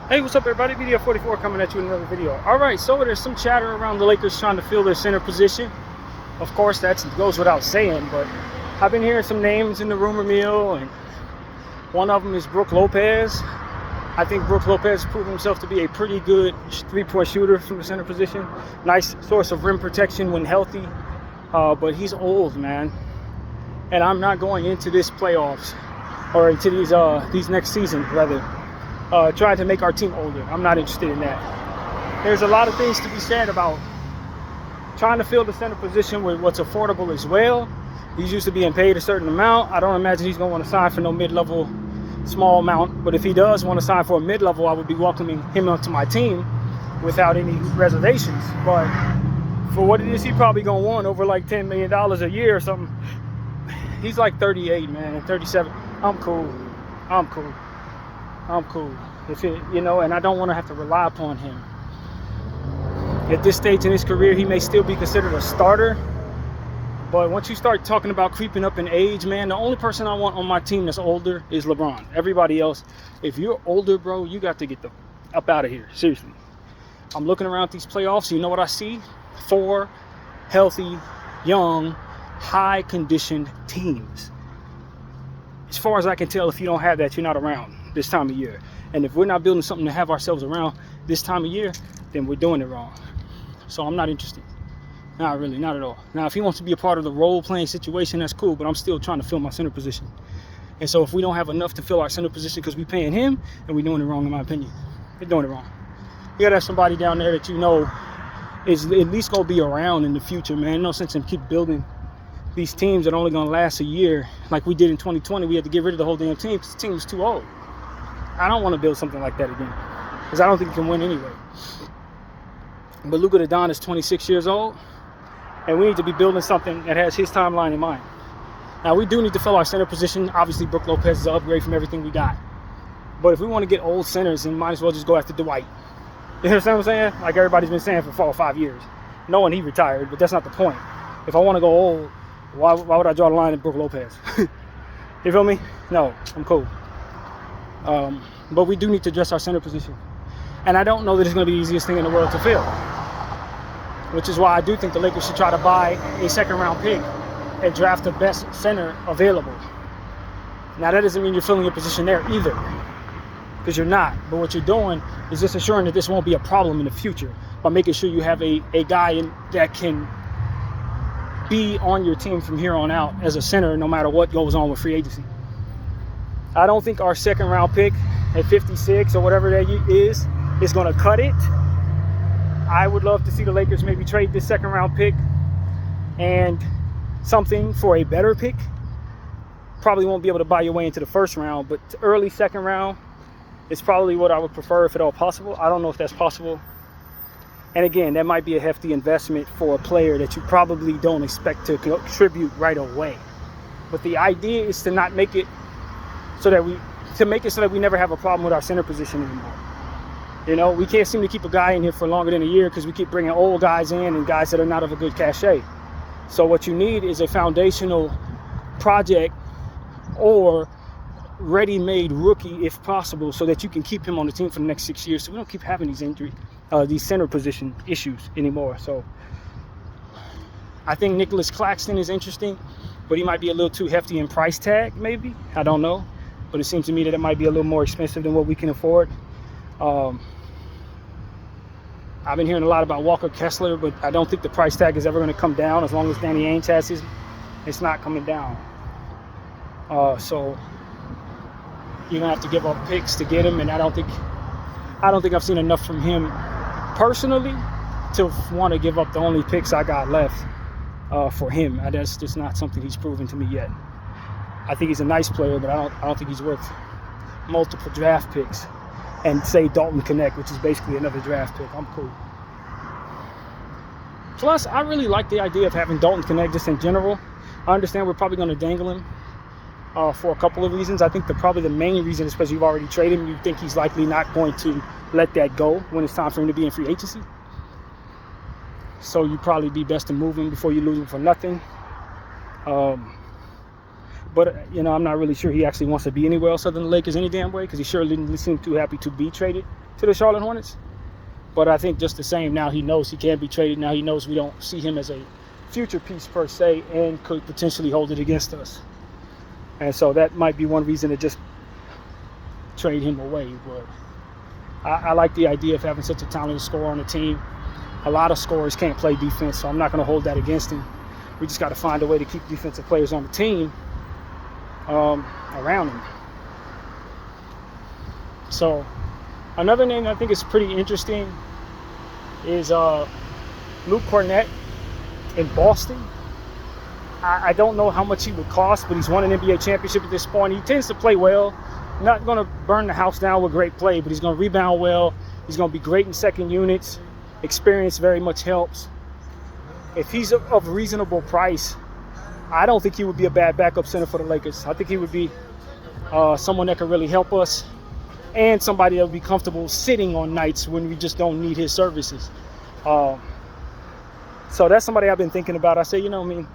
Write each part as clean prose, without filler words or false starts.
Hey, what's up, everybody? BDF 44 coming at you in another video. All right, so there's some chatter around the Lakers trying to fill their center position. Of course, that goes without saying, but I've been hearing some names in the rumor mill, and one of them is Brook Lopez. I think Brook Lopez has proven himself to be a pretty good three-point shooter from the center position. Nice source of rim protection when healthy, but he's old, man. And I'm not going into this playoffs or into these next season, rather. Trying to make our team older. I'm not interested in that. There's a lot of things to be said about trying to fill the center position with what's affordable as well. He's used to being paid a certain amount. I don't imagine he's going to want to sign for no mid-level small amount. But if he does want to sign for a mid-level, I would be welcoming him onto my team without any reservations. But for what it is, he probably going to want over like $10 million a year or something. He's like 38, man, 37. I'm cool. If it, and I don't want to have to rely upon him. At this stage in his career, he may still be considered a starter. But once you start talking about creeping up in age, man, the only person I want on my team that's older is LeBron. Everybody else, if you're older, bro, you got to get the up out of here. Seriously. I'm looking around these playoffs. You know what I see? 4 healthy, young, high-conditioned teams. As far as I can tell, if you don't have that, you're not around this time of year. And if we're not building something to have ourselves around this time of year, then we're doing it wrong. So I'm not interested. Not really, not at all. Now, if he wants to be a part of the role-playing situation, that's cool, but I'm still trying to fill my center position. And so if we don't have enough to fill our center position because we're paying him, then we're doing it wrong, in my opinion. We're doing it wrong. You got to have somebody down there that you know is at least going to be around in the future, man. No sense in keep building these teams that are only going to last a year. Like we did in 2020, we had to get rid of the whole damn team because the team was too old. I don't want to build something like that again because I don't think you can win anyway. But Luka Doncic is 26 years old, and we need to be building something that has his timeline in mind. Now, we do need to fill our center position. Obviously, Brook Lopez is an upgrade from everything we got. But if we want to get old centers, then might as well just go after Dwight. You understand what I'm saying? Like everybody's been saying for 4 or 5 years. Knowing he retired, but that's not the point. If I want to go old, why would I draw the line at Brook Lopez? You feel me? No, I'm cool. But we do need to address our center position. And I don't know that it's going to be the easiest thing in the world to fill. Which is why I do think the Lakers should try to buy a second-round pick and draft the best center available. Now, that doesn't mean you're filling your position there either. Because you're not. But what you're doing is just assuring that this won't be a problem in the future. By making sure you have a guy that can be on your team from here on out as a center no matter what goes on with free agency. I don't think our second-round pick at 56 or whatever that is going to cut it. I would love to see the Lakers maybe trade this second-round pick and something for a better pick. Probably won't be able to buy your way into the first round, but early second round is probably what I would prefer if at all possible. I don't know if that's possible. And again, that might be a hefty investment for a player that you probably don't expect to contribute right away. But the idea is to not make it so that we never have a problem with our center position anymore. We can't seem to keep a guy in here for longer than a year because we keep bringing old guys in and guys that are not of a good cachet. So what you need is a foundational project or ready-made rookie if possible so that you can keep him on the team for the next 6 years so we don't keep having these center position issues anymore. So I think Nicholas Claxton is interesting, but he might be a little too hefty in price tag, maybe. I don't know. But it seems to me that it might be a little more expensive than what we can afford. I've been hearing a lot about Walker Kessler, but I don't think the price tag is ever going to come down as long as Danny Ainge has his. It's not coming down. So you're going to have to give up picks to get him, and I don't think I've seen enough from him personally to want to give up the only picks I got left for him. That's just not something he's proven to me yet. I think he's a nice player, but I don't think he's worth multiple draft picks. And say Dalton Connect, which is basically another draft pick. I'm cool. Plus, I really like the idea of having Dalton Connect just in general. I understand we're probably going to dangle him for a couple of reasons. I think probably the main reason is because you've already traded him. You think he's likely not going to let that go when it's time for him to be in free agency. So you'd probably be best to move him before you lose him for nothing. But, I'm not really sure he actually wants to be anywhere else other than the Lakers any damn way because he sure didn't seem too happy to be traded. to the Charlotte Hornets. But I think just the same, now he knows he can't be traded. Now he knows we don't see him as a future piece per se and could potentially hold it against us. And so that might be one reason to just trade him away. But I like the idea of having such a talented scorer on the team. A lot of scorers can't play defense, so I'm not going to hold that against him. We just got to find a way to keep defensive players on the team around him. So another name that I think is pretty interesting is Luke Kornet in Boston. I don't know how much he would cost, but he's won an NBA championship at this point. He tends to play well. Not going to burn the house down with great play, but he's going to rebound well. He's going to be great in second units. Experience very much helps. If he's of reasonable price, I don't think he would be a bad backup center for the Lakers. I think he would be someone that could really help us and somebody that would be comfortable sitting on nights when we just don't need his services. So that's somebody I've been thinking about. I say, you know, I mean,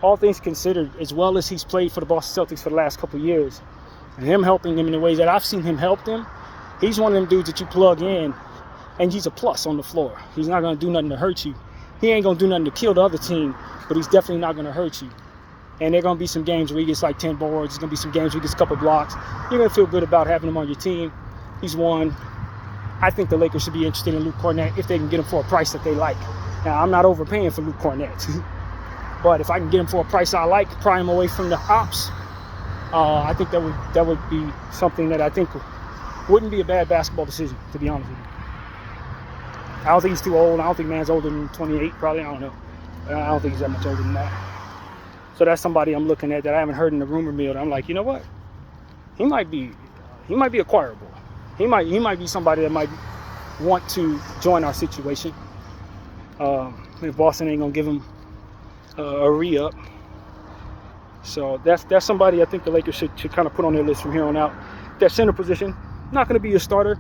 all things considered, as well as he's played for the Boston Celtics for the last couple of years, and him helping them in the ways that I've seen him help them, he's one of them dudes that you plug in, and he's a plus on the floor. He's not going to do nothing to hurt you. He ain't going to do nothing to kill the other team, but he's definitely not going to hurt you. And there are going to be some games where he gets like 10 boards. There's going to be some games where he gets a couple blocks. You're going to feel good about having him on your team. He's one. I think the Lakers should be interested in Luke Kornet if they can get him for a price that they like. Now, I'm not overpaying for Luke Kornet. But if I can get him for a price I like, pry him away from the ops, I think that would be something that I think wouldn't be a bad basketball decision, to be honest with you. I don't think he's too old. I don't think man's older than 28, probably. I don't know. I don't think he's that much older than that. So that's somebody I'm looking at that I haven't heard in the rumor mill. I'm like, you know what? He might be acquirable. He might be somebody that might want to join our situation. If Boston ain't gonna give him a re-up. So that's somebody I think the Lakers should kind of put on their list from here on out. That center position, not going to be your starter.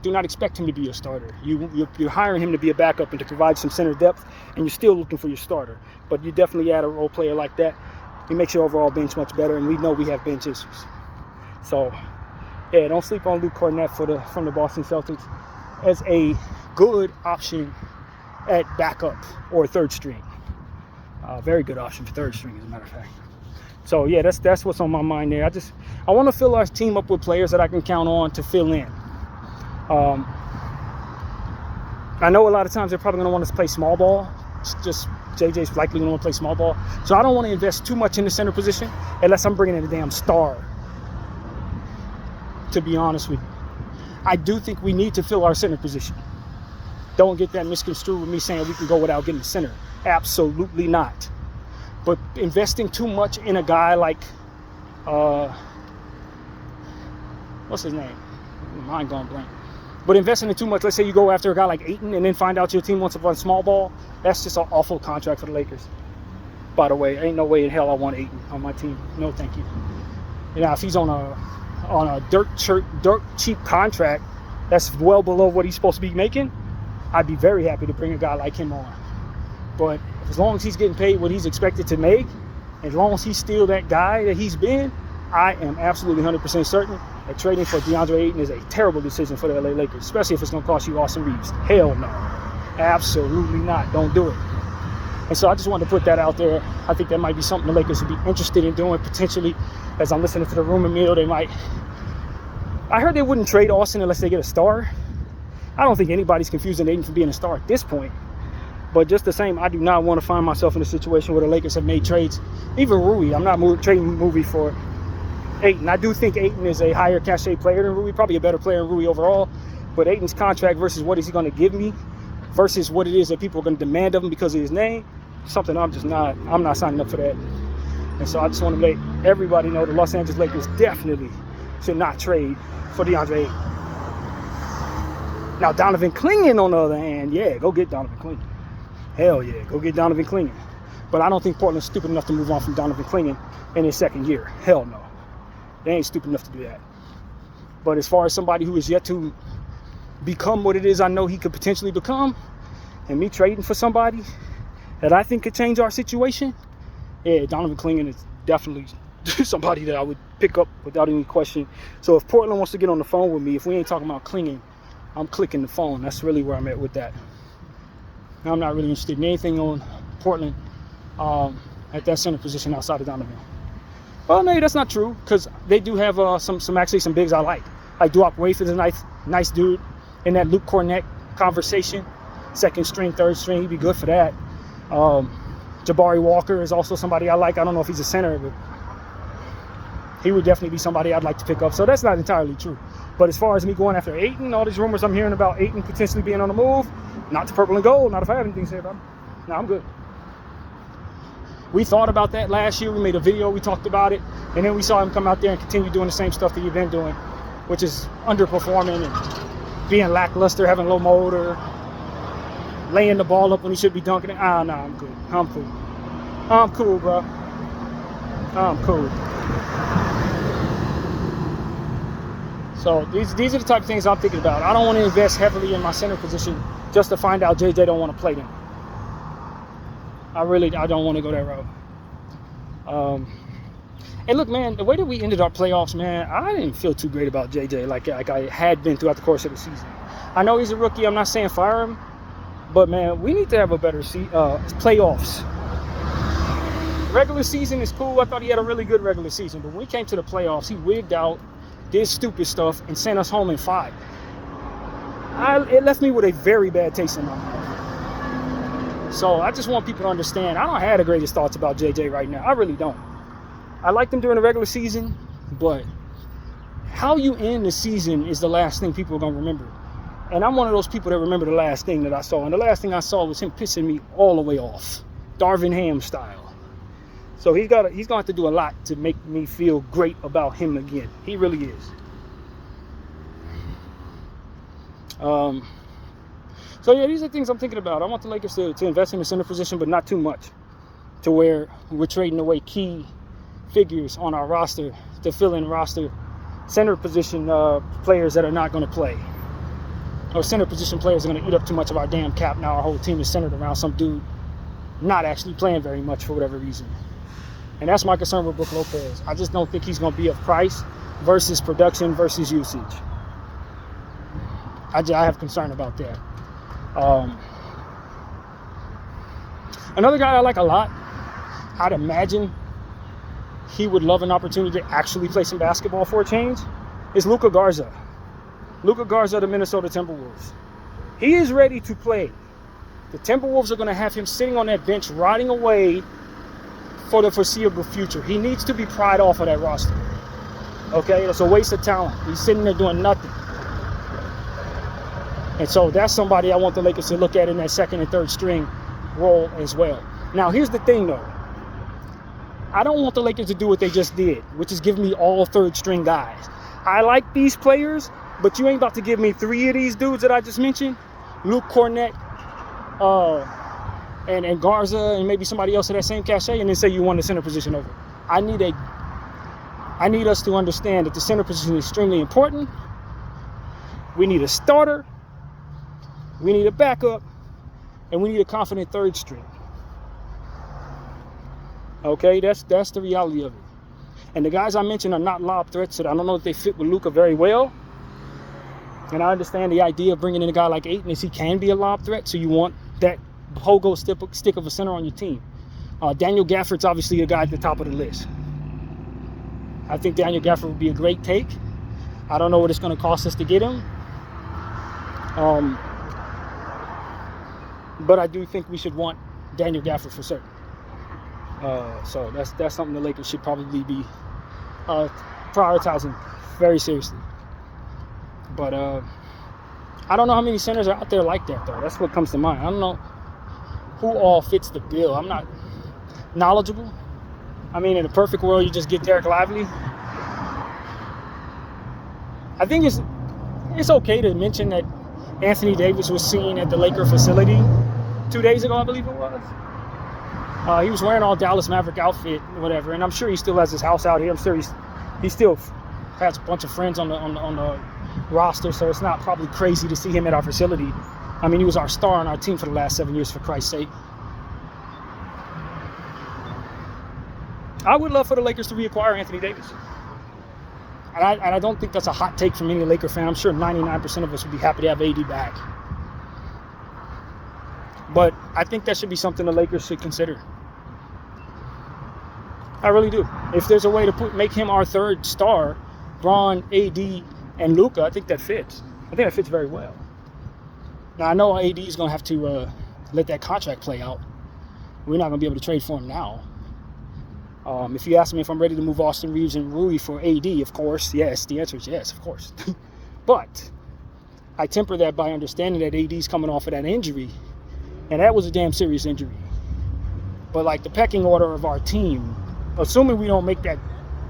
Do not expect him to be your starter. You're hiring him to be a backup and to provide some center depth, and you're still looking for your starter. But you definitely add a role player like that. He makes your overall bench much better, and we know we have bench issues. So, yeah, don't sleep on Luke Kornet from the Boston Celtics as a good option at backup or third string. Very good option for third string, as a matter of fact. So, yeah, that's what's on my mind there. I want to fill our team up with players that I can count on to fill in. I know a lot of times they're probably going to want us to play small ball. Just JJ's likely going to want to play small ball. So I don't want to invest too much in the center position unless I'm bringing in a damn star, to be honest with you. I do think we need to fill our center position. Don't get that misconstrued with me saying we can go without getting a center. Absolutely not. But investing too much in a guy like, what's his name? Mind gone blank. But investing in too much, let's say you go after a guy like Ayton and then find out your team wants to run small ball, that's just an awful contract for the Lakers. By the way, ain't no way in hell I want Ayton on my team. No, thank you. You know, if he's on a dirt cheap contract that's well below what he's supposed to be making, I'd be very happy to bring a guy like him on. But as long as he's getting paid what he's expected to make, as long as he's still that guy that he's been, I am absolutely 100% certain that trading for DeAndre Ayton is a terrible decision for the LA Lakers, especially if it's going to cost you Austin Reeves. Hell no. Absolutely not. Don't do it. And so I just wanted to put that out there. I think that might be something the Lakers would be interested in doing potentially. As I'm listening to the rumor mill, I heard they wouldn't trade Austin unless they get a star. I don't think anybody's confusing Ayton for being a star at this point. But just the same, I do not want to find myself in a situation where the Lakers have made trades. Even Rui, I'm not trading Rui for Ayton. I do think Ayton is a higher cachet player than Rui, probably a better player than Rui overall. But Ayton's contract versus what is he going to give me versus what it is that people are going to demand of him because of his name, something I'm not signing up for that. And so I just want to let everybody know the Los Angeles Lakers definitely should not trade for DeAndre Ayton. Now, Donovan Clingan, on the other hand, yeah, go get Donovan Clingan. Hell yeah, go get Donovan Clingan. But I don't think Portland's stupid enough to move on from Donovan Clingan in his second year. Hell no. They ain't stupid enough to do that. But as far as somebody who is yet to become what it is I know he could potentially become, and me trading for somebody that I think could change our situation, yeah, Donovan Clingan is definitely somebody that I would pick up without any question. So if Portland wants to get on the phone with me, if we ain't talking about Clingan, I'm clicking the phone. That's really where I'm at with that. Now, I'm not really interested in anything on Portland at that center position outside of Donovan. Well, maybe that's not true, because they do have some bigs I like. Like Duop Waif is a nice dude in that Luke Cornett conversation. Second string, third string, he'd be good for that. Jabari Walker is also somebody I like. I don't know if he's a center, but he would definitely be somebody I'd like to pick up. So that's not entirely true. But as far as me going after Ayton, all these rumors I'm hearing about Ayton potentially being on the move, not to purple and gold, not if I have anything to say about him. No, I'm good. We thought about that last year. We made a video, we talked about it, and then we saw him come out there and continue doing the same stuff that he'd been doing, which is underperforming and being lackluster, having low motor, laying the ball up when he should be dunking it. No, I'm good. I'm cool, bro. I'm cool. So these are the type of things I'm thinking about. I don't want to invest heavily in my center position just to find out JJ don't want to play them. I don't want to go that route. And look, man, the way that we ended our playoffs, man, I didn't feel too great about JJ like I had been throughout the course of the season. I know he's a rookie. I'm not saying fire him. But, man, we need to have a better playoffs. Regular season is cool. I thought he had a really good regular season. But when he came to the playoffs, he wigged out, did stupid stuff, and sent us home in 5. It left me with a very bad taste in my mouth. So I just want people to understand, I don't have the greatest thoughts about JJ right now. I really don't. I liked him during the regular season, but how you end the season is the last thing people are going to remember. And I'm one of those people that remember the last thing that I saw. And the last thing I saw was him pissing me all the way off. Darvin Ham style. So he's going to have to do a lot to make me feel great about him again. He really is. So, yeah, these are things I'm thinking about. I want the Lakers to invest in the center position, but not too much, to where we're trading away key figures on our roster to fill in roster center position players that are not going to play. Or center position players are going to eat up too much of our damn cap. Now our whole team is centered around some dude not actually playing very much for whatever reason. And that's my concern with Brook Lopez. I just don't think he's going to be of price versus production versus usage. I have concern about that. Another guy I like a lot, I'd imagine he would love an opportunity to actually play some basketball for a change, is Luka Garza. Luka Garza of the Minnesota Timberwolves. He is ready to play. The Timberwolves are going to have him sitting on that bench, rotting away for the foreseeable future. He needs to be pried off of that roster. Okay? That's a waste of talent. He's sitting there doing nothing. And so that's somebody I want the Lakers to look at in that second and third string role as well. Now, here's the thing, though. I don't want the Lakers to do what they just did, which is give me all third string guys. I like these players, but you ain't about to give me 3 of these dudes that I just mentioned, Luke Cornett, and Garza, and maybe somebody else of that same cachet, and then say you want the center position over. I need us to understand that the center position is extremely important. We need a starter, we need a backup, and we need a confident third string. Okay, that's the reality of it. And the guys I mentioned are not lob threats, so I don't know if they fit with Luka very well. And I understand the idea of bringing in a guy like Ayton is he can be a lob threat, so you want that pogo stick of a center on your team. Daniel Gafford's obviously the guy at the top of the list. I think Daniel Gafford would be a great take. I don't know what it's going to cost us to get him. But I do think we should want Daniel Gafford for certain. So that's something the Lakers should probably be prioritizing very seriously. But I don't know how many centers are out there like that, though. That's what comes to mind. I don't know who all fits the bill. I'm not knowledgeable. I mean, in a perfect world, you just get Derek Lively. I think it's okay to mention that Anthony Davis was seen at the Laker facility 2 days ago, I believe it was. He was wearing all Dallas Maverick outfit, whatever, and I'm sure he still has his house out here. I'm sure he still has a bunch of friends on the roster, so it's not probably crazy to see him at our facility. I mean, he was our star on our team for the last 7 years, for Christ's sake. I would love for the Lakers to reacquire Anthony Davis. And I don't think that's a hot take from any Laker fan. I'm sure 99% of us would be happy to have AD back. But I think that should be something the Lakers should consider. I really do. If there's a way to make him our third star, Bron, AD, and Luka, I think that fits. I think that fits very well. Now, I know AD is going to have to let that contract play out. We're not going to be able to trade for him now. If you ask me if I'm ready to move Austin Reeves and Rui for AD, of course, yes. The answer is yes, of course. But I temper that by understanding that AD's coming off of that injury, and that was a damn serious injury. But like the pecking order of our team, assuming we don't make that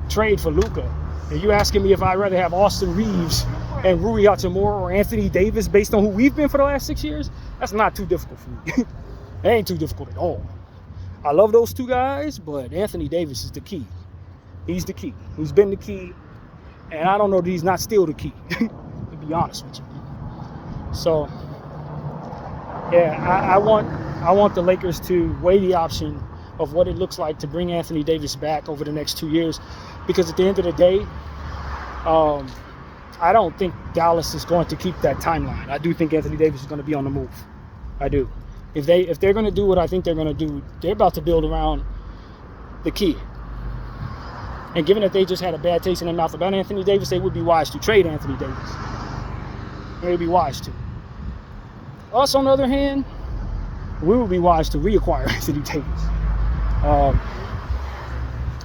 trade for Luka, and you asking me if I'd rather have Austin Reeves and Rui Hachimura or Anthony Davis based on who we've been for the last 6 years, that's not too difficult for me. It ain't too difficult at all. I love those two guys, but Anthony Davis is the key. He's the key. He's been the key, and I don't know that he's not still the key, to be honest with you. So, yeah, I want the Lakers to weigh the option of what it looks like to bring Anthony Davis back over the next 2 years, because at the end of the day, I don't think Dallas is going to keep that timeline. I do think Anthony Davis is going to be on the move. I do. If they're going to do what I think they're going to do, they're about to build around the kid. And given that they just had a bad taste in their mouth about Anthony Davis, they would be wise to trade Anthony Davis. They would be wise to. Us, on the other hand, we would be wise to reacquire Anthony Davis.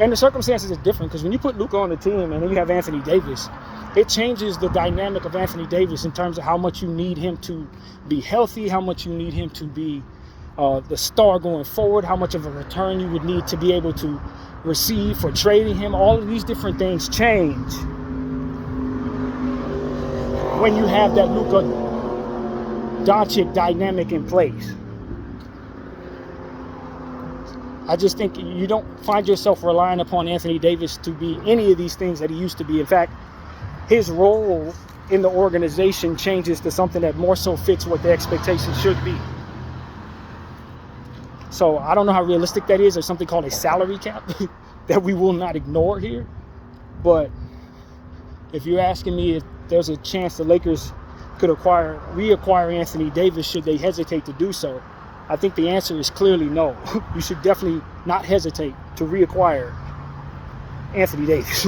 And the circumstances are different, because when you put Luka on the team and then you have Anthony Davis, it changes the dynamic of Anthony Davis in terms of how much you need him to be healthy, how much you need him to be the star going forward, how much of a return you would need to be able to receive for trading him. All of these different things change when you have that Luka Doncic dynamic in place. I just think you don't find yourself relying upon Anthony Davis to be any of these things that he used to be. In fact, his role in the organization changes to something that more so fits what the expectations should be. So I don't know how realistic that is. There's something called a salary cap that we will not ignore here. But if you're asking me if there's a chance the Lakers could reacquire Anthony Davis should they hesitate to do so, I think the answer is clearly no. You should definitely not hesitate to reacquire Anthony Davis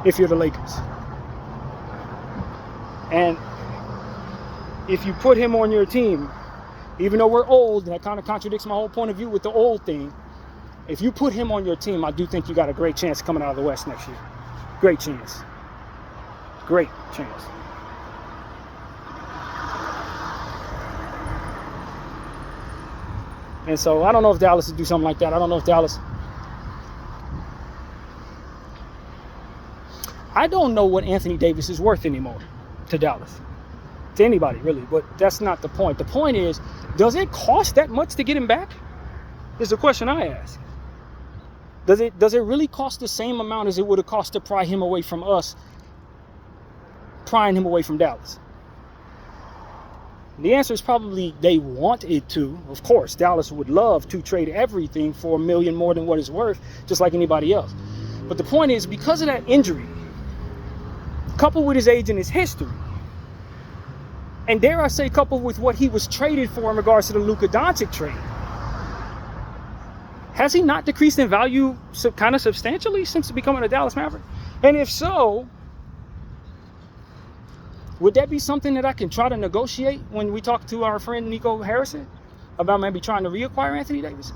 if you're the Lakers. And if you put him on your team, even though we're old, and that kind of contradicts my whole point of view with the old thing, if you put him on your team, I do think you got a great chance coming out of the West next year. Great chance. Great chance. And so I don't know if Dallas would do something like that. I don't know if Dallas... I don't know what Anthony Davis is worth anymore to Dallas. To anybody, really. But that's not the point. The point is, does it cost that much to get him back? Is the question I ask. Does it really cost the same amount as it would have cost to pry him away from us, prying him away from Dallas? The answer is probably they want it to. Of course, Dallas would love to trade everything for $1 million more than what it's worth, just like anybody else. But the point is, because of that injury, coupled with his age and his history, and dare I say, coupled with what he was traded for in regards to the Luka Doncic trade, has he not decreased in value kind of substantially since becoming a Dallas Maverick? And if so, would that be something that I can try to negotiate when we talk to our friend Nico Harrison about maybe trying to reacquire Anthony Davis?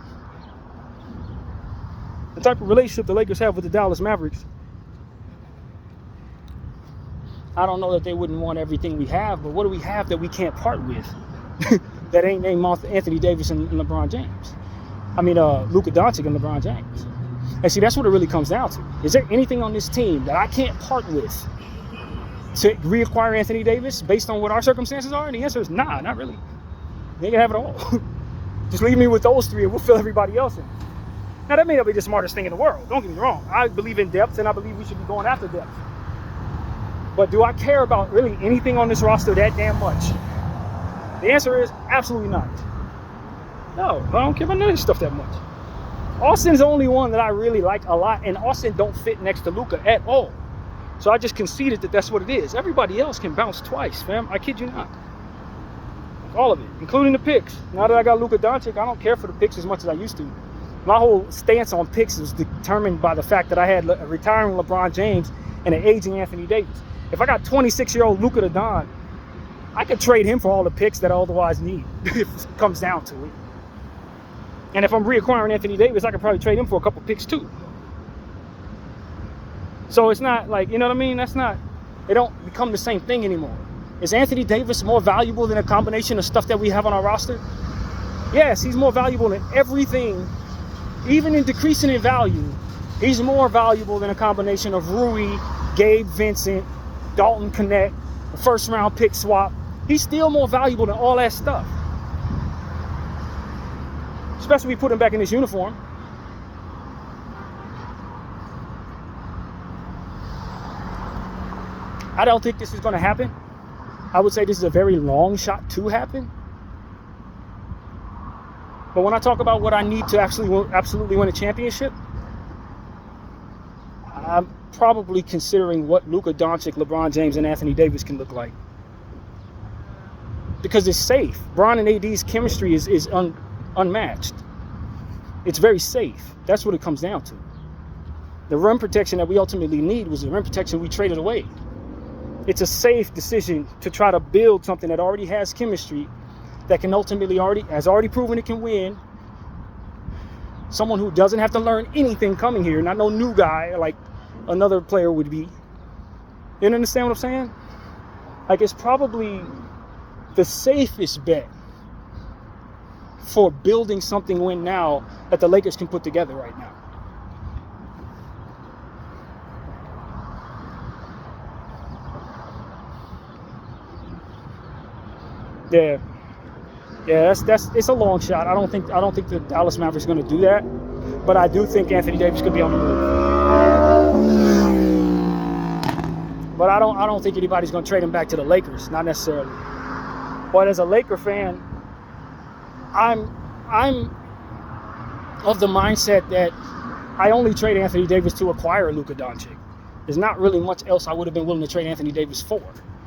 The type of relationship the Lakers have with the Dallas Mavericks, I don't know that they wouldn't want everything we have, but what do we have that we can't part with that ain't named Anthony Davis and LeBron James? I mean, Luka Doncic and LeBron James. And see, that's what it really comes down to. Is there anything on this team that I can't part with to reacquire Anthony Davis based on what our circumstances are? And the answer is nah, not really. They can have it all. Just leave me with those three and we'll fill everybody else in. Now, that may not be the smartest thing in the world. Don't get me wrong. I believe in depth, and I believe we should be going after depth. But do I care about really anything on this roster that damn much? The answer is absolutely not. No, I don't care about none of this stuff that much. Austin's the only one that I really like a lot, and Austin don't fit next to Luka at all. So I just conceded that that's what it is. Everybody else can bounce twice, fam. I kid you not. All of it, including the picks. Now that I got Luka Doncic, I don't care for the picks as much as I used to. My whole stance on picks was determined by the fact that I had a retiring LeBron James and an aging Anthony Davis. If I got 26-year-old Luka Doncic, I could trade him for all the picks that I otherwise need if it comes down to it. And if I'm reacquiring Anthony Davis, I could probably trade him for a couple picks too. So it's not like, you know what I mean? It don't become the same thing anymore. Is Anthony Davis more valuable than a combination of stuff that we have on our roster? Yes, he's more valuable than everything. Even in decreasing in value, he's more valuable than a combination of Rui, Gabe Vincent, Dalton Knecht, a first-round pick swap. He's still more valuable than all that stuff. Especially if we put him back in his uniform. I don't think this is going to happen. I would say this is a very long shot to happen. But when I talk about what I need to absolutely win a championship, I'm probably considering what Luka Doncic, LeBron James, and Anthony Davis can look like. Because it's safe. Bron and AD's chemistry is unmatched. It's very safe. That's what it comes down to. The rim protection that we ultimately need was the rim protection we traded away. It's a safe decision to try to build something that already has chemistry, that can has already proven it can win. Someone who doesn't have to learn anything coming here, not no new guy like another player would be. You understand what I'm saying? Like, it's probably the safest bet for building something win now that the Lakers can put together right now. Yeah, it's a long shot. I don't think the Dallas Mavericks are going to do that, but I do think Anthony Davis could be on the move. But I don't think anybody's going to trade him back to the Lakers, not necessarily. But as a Laker fan, I'm of the mindset that I only trade Anthony Davis to acquire Luka Doncic. There's not really much else I would have been willing to trade Anthony Davis for.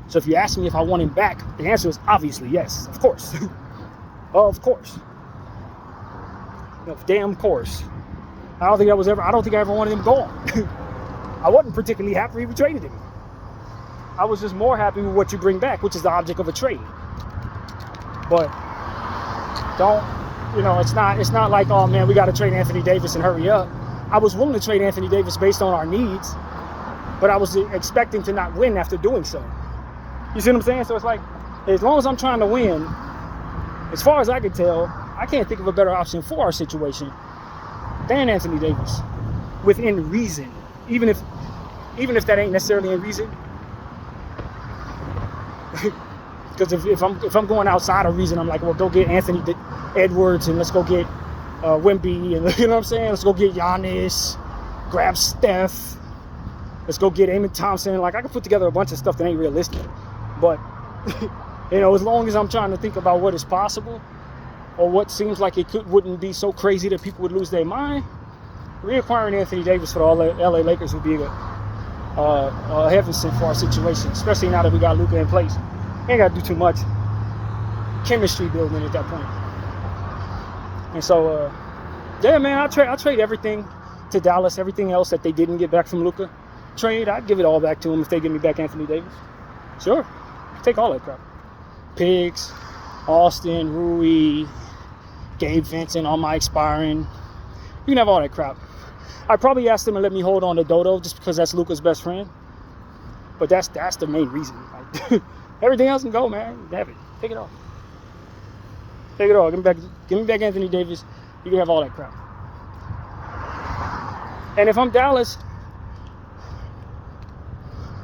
So if you ask me if I want him back, the answer is obviously yes, of course. Of course. Of damn course. I don't think I ever wanted him gone. I wasn't particularly happy we traded him. I was just more happy with what you bring back, which is the object of a trade. But it's not like, oh man, we got to trade Anthony Davis and hurry up. I was willing to trade Anthony Davis based on our needs, but I was expecting to not win after doing so. You see what I'm saying? So it's like, as long as I'm trying to win, as far as I can tell, I can't think of a better option for our situation than Anthony Davis, within reason. Even if that ain't necessarily in reason, because if I'm going outside of reason, I'm like, well, go get Anthony Edwards and let's go get Wemby, and you know what I'm saying? Let's go get Giannis, grab Steph, let's go get Amen Thompson. Like, I can put together a bunch of stuff that ain't realistic, but as long as I'm trying to think about what is possible or what seems like wouldn't be so crazy that people would lose their mind, reacquiring Anthony Davis for the LA Lakers would be a heaven sent for our situation, especially now that we got Luka in place. Ain't got to do too much chemistry building at that point. And so, yeah, man, I'll trade everything to Dallas, everything else that they didn't get back from Luka. I'd give it all back to them if they give me back Anthony Davis. Sure, take all that crap. Picks, Austin, Rui, Gabe Vincent on my expiring. You can have all that crap. I probably asked them to let me hold on to Dodo just because that's Luka's best friend. But that's the main reason. Like, everything else can go, man. Have it. Take it off. Take it all. Give me back Anthony Davis. You can have all that crap. And if I'm Dallas,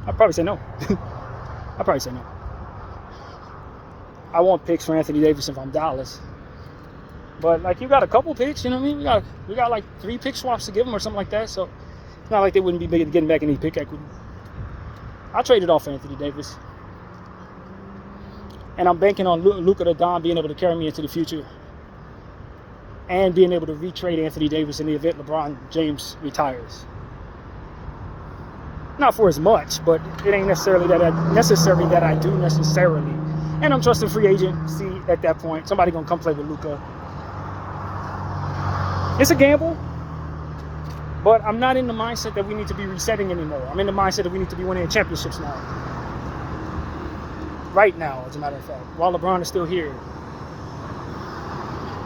I'd probably say no. I'd probably say no. I want picks for Anthony Davis if I'm Dallas. But, like, you got a couple picks, you know what I mean? We got like 3 pick swaps to give them or something like that. So, it's not like they wouldn't be getting back any pick equity. I'll trade it off for Anthony Davis. And I'm banking on Luka Doncic being able to carry me into the future. And being able to retrade Anthony Davis in the event LeBron James retires. Not for as much, but it ain't necessary that I do necessarily. And I'm trusting free agency at that point. Somebody gonna come play with Luka. It's a gamble, but I'm not in the mindset that we need to be resetting anymore. I'm in the mindset that we need to be winning championships now. Right now, as a matter of fact, while LeBron is still here.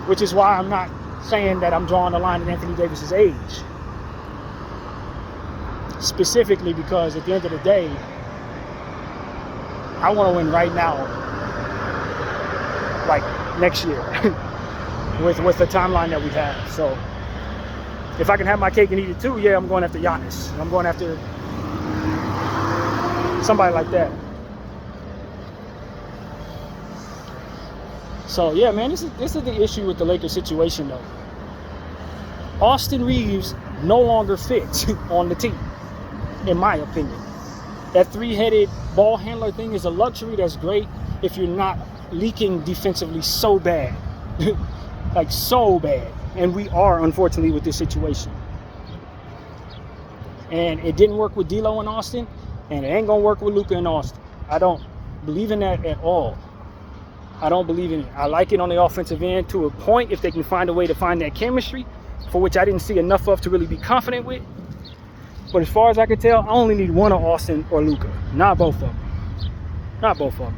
Which is why I'm not saying that I'm drawing the line at Anthony Davis's age. Specifically because at the end of the day, I want to win right now, like next year, with the timeline that we have. So if I can have my cake and eat it too, yeah, I'm going after Giannis. I'm going after somebody like that. So yeah, man, this is the issue with the Lakers situation though. Austin Reeves no longer fits on the team, in my opinion. That three-headed ball handler thing is a luxury that's great if you're not leaking defensively so bad. Like so bad. And we are, unfortunately, with this situation. And it didn't work with D'Lo in Austin, and it ain't gonna work with Luka in Austin. I don't believe in that at all. I don't believe in it. I like it on the offensive end to a point if they can find a way to find that chemistry, for which I didn't see enough of to really be confident with. But as far as I can tell, I only need one of Austin or Luka, not both of them. Not both of them.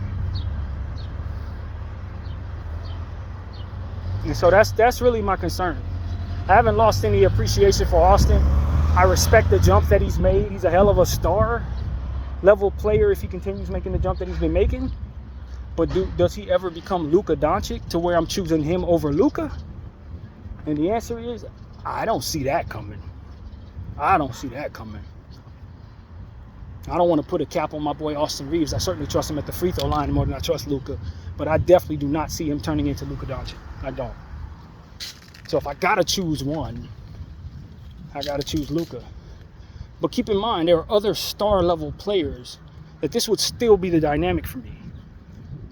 And so that's really my concern. I haven't lost any appreciation for Austin. I respect the jump that he's made. He's a hell of a star level player if he continues making the jump that he's been making. But does he ever become Luka Doncic to where I'm choosing him over Luka? And the answer is, I don't see that coming. I don't see that coming. I don't want to put a cap on my boy Austin Reeves. I certainly trust him at the free throw line more than I trust Luka. But I definitely do not see him turning into Luka Doncic. I don't. So if I got to choose one, I got to choose Luka. But keep in mind, there are other star level players that this would still be the dynamic for me.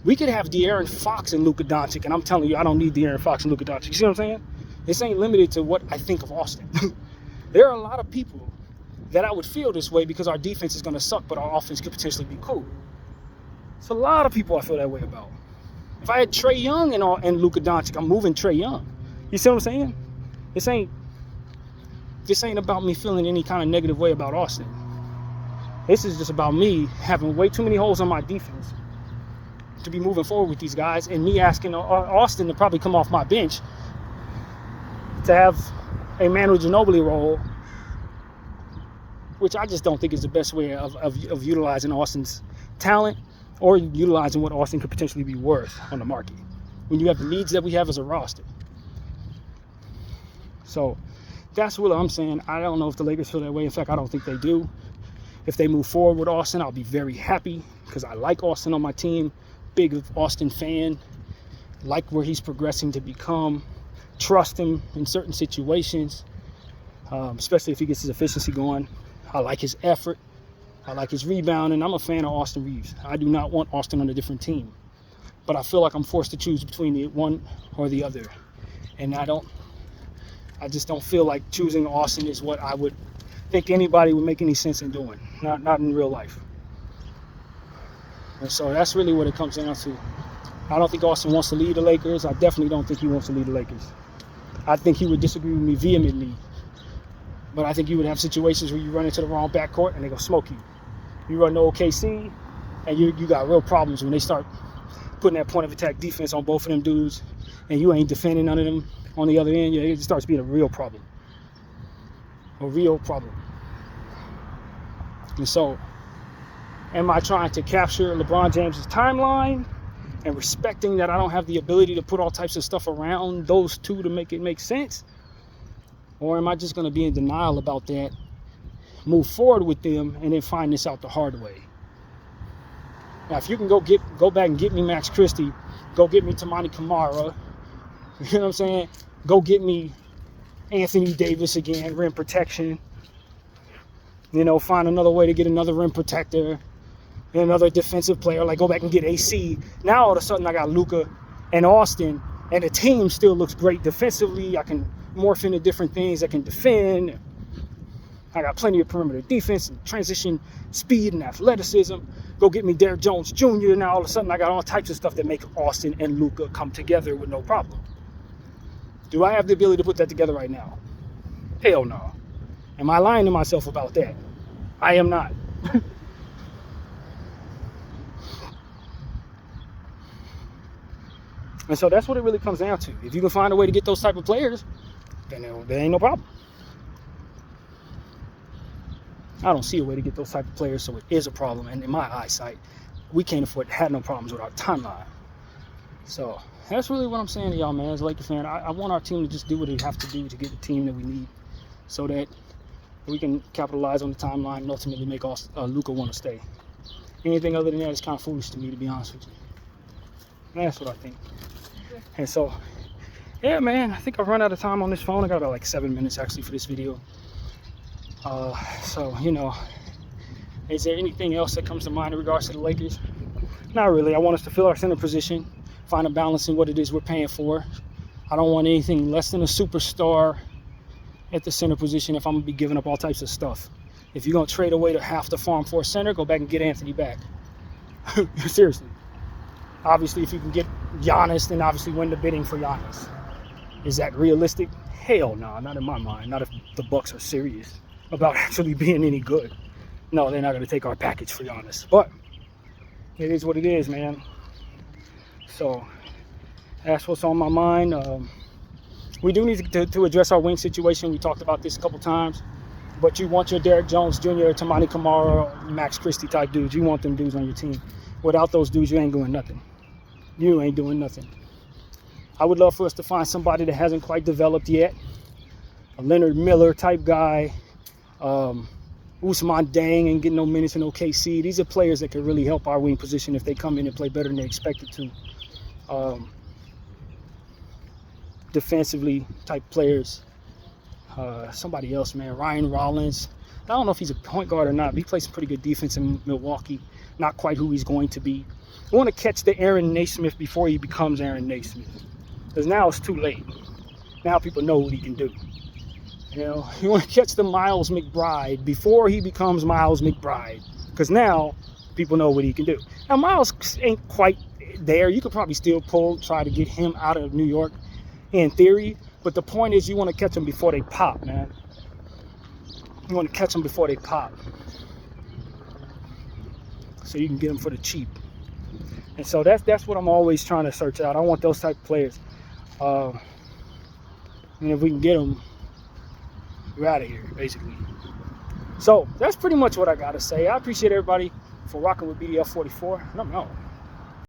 We could have De'Aaron Fox and Luka Doncic, and I'm telling you, I don't need De'Aaron Fox and Luka Doncic. You see what I'm saying? This ain't limited to what I think of Austin. There are a lot of people that I would feel this way because our defense is going to suck, but our offense could potentially be cool. It's a lot of people I feel that way about. If I had Trae Young and Luka Doncic, I'm moving Trae Young. You see what I'm saying? This ain't about me feeling any kind of negative way about Austin. This is just about me having way too many holes on my defense to be moving forward with these guys, and me asking Austin to probably come off my bench to have a Manu Ginobili role, which I just don't think is the best way of utilizing Austin's talent or utilizing what Austin could potentially be worth on the market when you have the needs that we have as a roster. So that's what I'm saying. I don't know if the Lakers feel that way. In fact, I don't think they do. If they move forward with Austin, I'll be very happy because I like Austin on my team. Big Austin fan. Like where he's progressing to become. Trust him in certain situations, especially if he gets his efficiency going. I like his effort. I like his rebound, and I'm a fan of Austin Reeves. I do not want Austin on a different team. But I feel like I'm forced to choose between the one or the other. And I just don't feel like choosing Austin is what I would think anybody would make any sense in doing. Not in real life. And so that's really what it comes down to. I don't think Austin wants to lead the Lakers. I definitely don't think he wants to lead the Lakers. I think he would disagree with me vehemently. But I think you would have situations where you run into the wrong backcourt and they go smoke you. You run to OKC and you got real problems when they start putting that point of attack defense on both of them dudes and you ain't defending none of them on the other end. It starts being a real problem. A real problem. And so, am I trying to capture LeBron James's timeline and respecting that I don't have the ability to put all types of stuff around those two to make it make sense? Or am I just going to be in denial about that, move forward with them, and then find this out the hard way? Now, if you can go back and get me Max Christie, go get me Tamani Kamara, you know what I'm saying? Go get me Anthony Davis again, rim protection. Find another way to get another rim protector, another defensive player, like go back and get AC. Now all of a sudden I got Luka and Austin, and the team still looks great defensively. I can morph into different things. I can defend. I got plenty of perimeter defense and transition speed and athleticism. Go get me Derrick Jones Jr. Now all of a sudden I got all types of stuff that make Austin and Luka come together with no problem. Do I have the ability to put that together right now? Hell no. Am I lying to myself about that? I am not. And so that's what it really comes down to. If you can find a way to get those type of players, then there ain't no problem. I don't see a way to get those type of players, so it is a problem. And in my eyesight, we can't afford to have no problems with our timeline. So that's really what I'm saying to y'all, man. As a Lakers fan, I want our team to just do what they have to do to get the team that we need, so that we can capitalize on the timeline and ultimately make Luka want to stay. Anything other than that is kind of foolish to me, to be honest with you. And that's what I think. And so, yeah, man, I think I've run out of time on this phone. I got about like 7 minutes actually for this video. So, you know, is there anything else that comes to mind in regards to the Lakers? Not really. I want us to fill our center position, find a balance in what it is we're paying for. I don't want anything less than a superstar at the center position if I'm going to be giving up all types of stuff. If you're going to trade away to half the farm for a center, go back and get Anthony back. Seriously. Obviously, if you can get Giannis, then obviously win the bidding for Giannis. Is that realistic? Hell no, not in my mind. Not if the Bucks are serious about actually being any good. No, they're not going to take our package for Giannis. But it is what it is, man. So that's what's on my mind. We do need to address our wing situation. We talked about this a couple times. But you want your Derrick Jones Jr., Toumani Camara, Max Christie type dudes. You want them dudes on your team. Without those dudes, you ain't doing nothing. You ain't doing nothing. I would love for us to find somebody that hasn't quite developed yet. A Leonard Miller type guy. Ousmane Deng ain't getting no minutes in OKC. These are players that could really help our wing position if they come in and play better than they expected to. Defensively type players. Somebody else, man. Ryan Rollins. I don't know if he's a point guard or not, but he plays some pretty good defense in Milwaukee. Not quite who he's going to be. I want to catch the Aaron Naismith before he becomes Aaron Naismith. Because now it's too late. Now people know what he can do. You know, you want to catch the Miles McBride before he becomes Miles McBride. Because now people know what he can do. Now Miles ain't quite there. You could probably still try to get him out of New York in theory. But the point is you want to catch them before they pop, man. You want to catch them before they pop. So you can get them for the cheap. And so that's what I'm always trying to search out. I want those type of players. And if we can get them, we're out of here, basically. So that's pretty much what I got to say. I appreciate everybody for rocking with BDF 44. No.